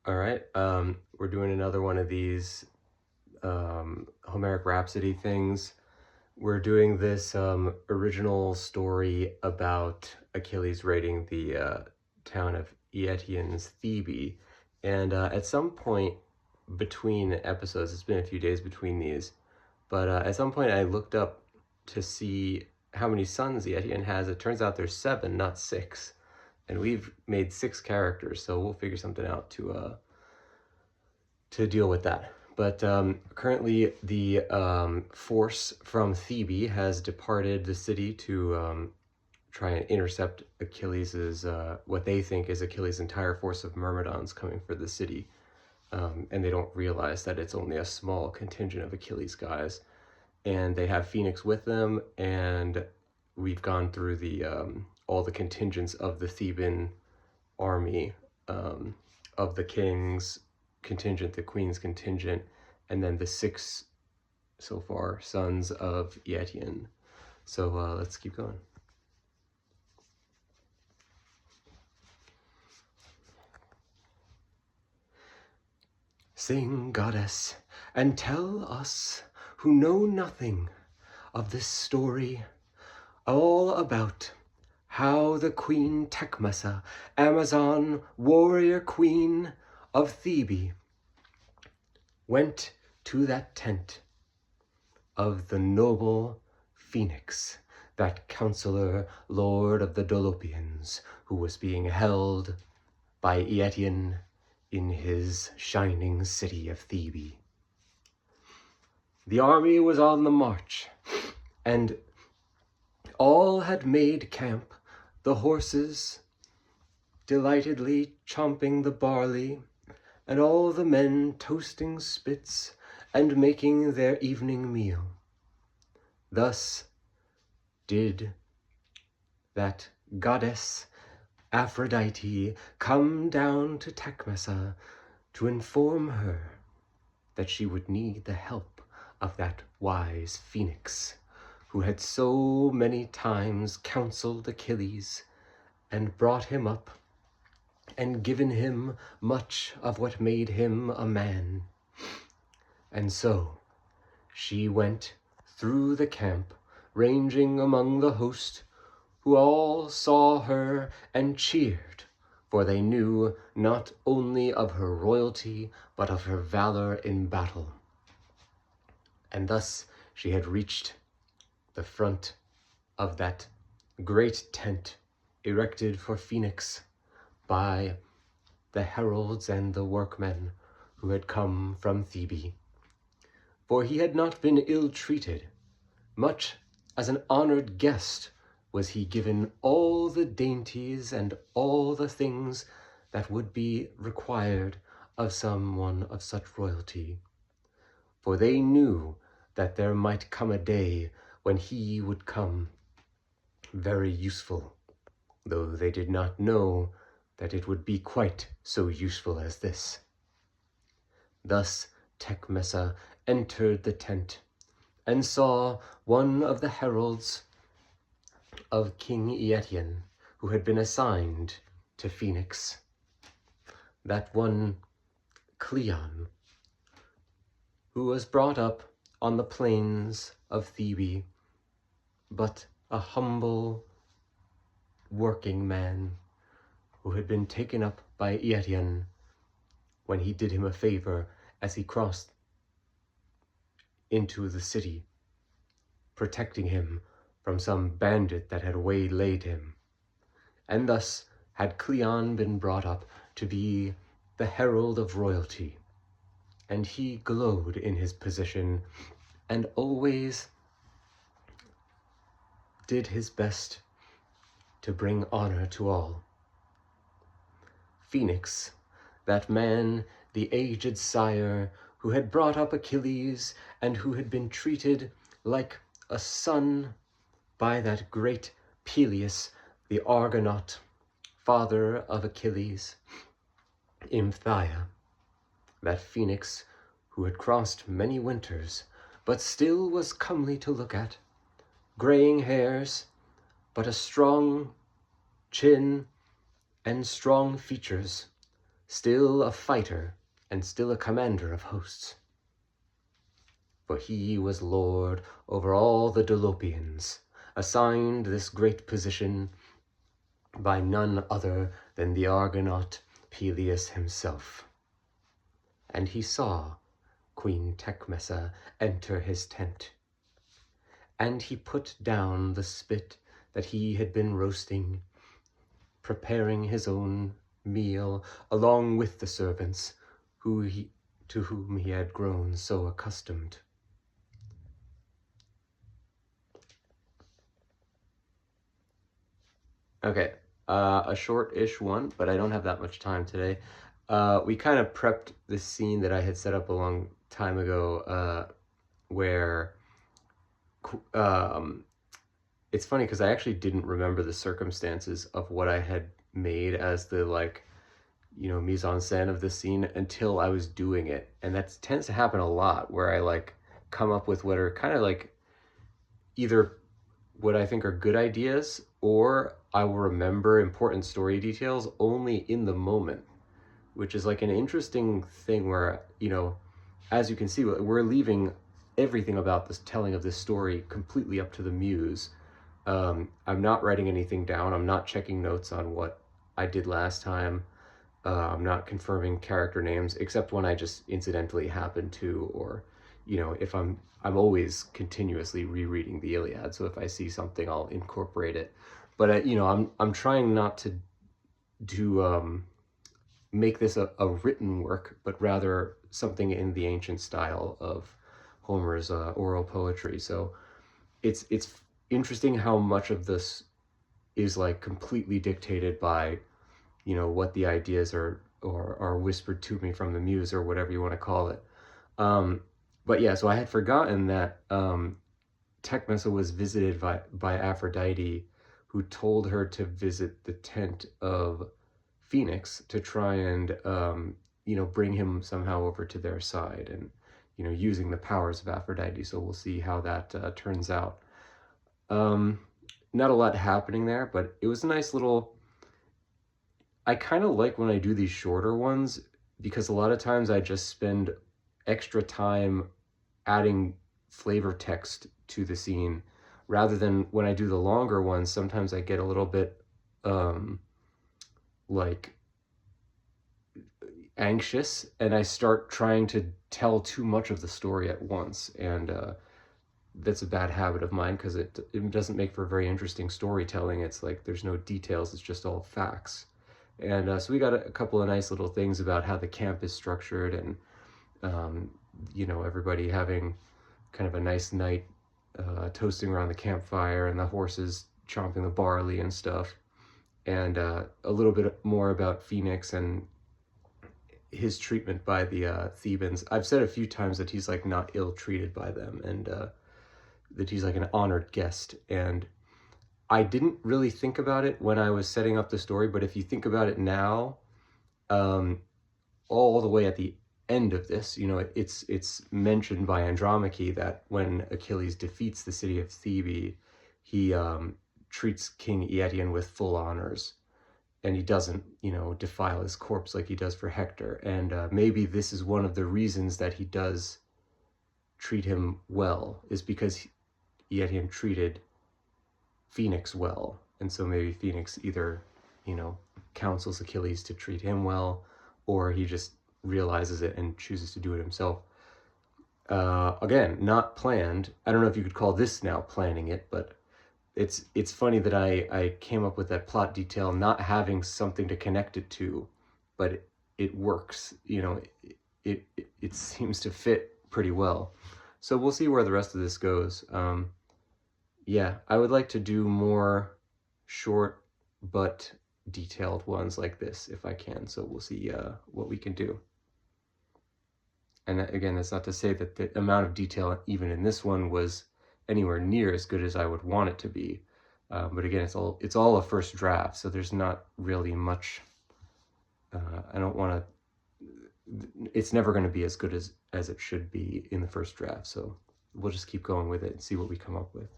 All right, we're doing another one of these Homeric Rhapsody things. We're doing this original story about Achilles raiding the town of Eëtion's Thebe. And at some point between episodes, it's been a few days between these, but at some point I looked up to see how many sons Eëtion has. It turns out there's 7, not 6. And we've made 6 characters, so we'll figure something out to deal with that. But currently the force from Thebe has departed the city to try and intercept Achilles's, what they think is Achilles' entire force of Myrmidons coming for the city. And they don't realize that it's only a small contingent of Achilles' guys. And they have Phoenix with them, and we've gone through the all the contingents of the Theban army, of the king's contingent, the queen's contingent, and then the 6 so far sons of Eëtion. So let's keep going. Sing, goddess, and tell us who know nothing of this story all about how the queen TECMESSA, Amazon warrior queen of Thebe, went to that tent of the noble Phoenix, that counselor lord of the Dolopians, who was being held by Eëtion in his shining city of Thebe. The army was on the march, and all had made camp, the horses delightedly chomping the barley, and all the men toasting spits and making their evening meal. Thus did that goddess Aphrodite come down to TECMESSA to inform her that she would need the help of that wise Phoenix, who had so many times counseled Achilles and brought him up and given him much of what made him a man. And so she went through the camp, ranging among the host, who all saw her and cheered, for they knew not only of her royalty, but of her valor in battle. And thus she had reached the front of that great tent erected for Phoenix by the heralds and the workmen who had come from Thebe. For he had not been ill-treated. Much as an honored guest was he given all the dainties and all the things that would be required of someone of such royalty. For they knew that there might come a day when he would come very useful, though they did not know that it would be quite so useful as this. Thus TECMESSA entered the tent and saw one of the heralds of King Eëtion, who had been assigned to Phoenix, that one Cleon, who was brought up on the plains of Thebe, but a humble working man who had been taken up by Eëtion when he did him a favor as he crossed into the city, protecting him from some bandit that had waylaid him. And thus had Cleon been brought up to be the herald of royalty, and he glowed in his position and always did his best to bring honor to all. Phoenix, that man, the aged sire, who had brought up Achilles and who had been treated like a son by that great Peleus, the Argonaut, father of Achilles, Imphthia, that Phoenix who had crossed many winters, but still was comely to look at, graying hairs, but a strong chin and strong features, still a fighter and still a commander of hosts. For he was lord over all the Dolopians, assigned this great position by none other than the Argonaut Peleus himself. And he saw Queen TECMESSA enter his tent, and he put down the spit that he had been roasting, preparing his own meal along with the servants to whom he had grown so accustomed. Okay, a short-ish one, but I don't have that much time today. We kind of prepped this scene that I had set up a long time ago, where it's funny because I actually didn't remember the circumstances of what I had made as the, like, you know, mise-en-scène of the scene until I was doing it. And that tends to happen a lot, where I, like, come up with what are kind of, like, either what I think are good ideas, or I will remember important story details only in the moment, which is, like, an interesting thing where, you know, as you can see, we're leaving everything about this telling of this story completely up to the muse. I'm not writing anything down. I'm not checking notes on what I did last time. I'm not confirming character names, except when I just incidentally happen to, or, you know, if I'm always continuously rereading the Iliad, so if I see something, I'll incorporate it. But you know, I'm trying not to make this a written work, but rather something in the ancient style of Homer's oral poetry. So it's interesting how much of this is, like, completely dictated by, you know, what the ideas are whispered to me from the muse, or whatever you want to call it. But yeah, so I had forgotten that TECMESSA was visited by Aphrodite, who told her to visit the tent of Phoenix to try and, you know, bring him somehow over to their side, and, you know, using the powers of Aphrodite. So we'll see how that turns out. Not a lot happening there, but it was a nice little... I kind of like when I do these shorter ones, because a lot of times I just spend extra time adding flavor text to the scene, rather than when I do the longer ones. Sometimes I get a little bit like anxious, and I start trying to tell too much of the story at once, and that's a bad habit of mine, because it doesn't make for very interesting storytelling. It's like there's no details, it's just all facts. And so we got a couple of nice little things about how the camp is structured, and you know, everybody having kind of a nice night, toasting around the campfire, and the horses chomping the barley and stuff. And a little bit more about Phoenix and his treatment by the Thebans. I've said a few times that he's, like, not ill-treated by them, and that he's, like, an honored guest. And I didn't really think about it when I was setting up the story, but if you think about it now, all the way at the end of this, you know, it's mentioned by Andromache that when Achilles defeats the city of Thebe, he treats King Eëtion with full honors, and he doesn't, you know, defile his corpse like he does for Hector. And maybe this is one of the reasons that he does treat him well, is because Eëtion treated Phoenix well. And so maybe Phoenix either, you know, counsels Achilles to treat him well, or he just realizes it and chooses to do it himself. Again, not planned. I don't know if you could call this now planning it, but it's funny that I came up with that plot detail not having something to connect it to, but it works. You know, it seems to fit pretty well. So we'll see where the rest of this goes. Yeah, I would like to do more short but detailed ones like this if I can. So we'll see what we can do. And again, that's not to say that the amount of detail even in this one was anywhere near as good as I would want it to be. But again, it's all a first draft, so there's not really much. I don't want to. It's never going to be as good as it should be in the first draft. So we'll just keep going with it and see what we come up with.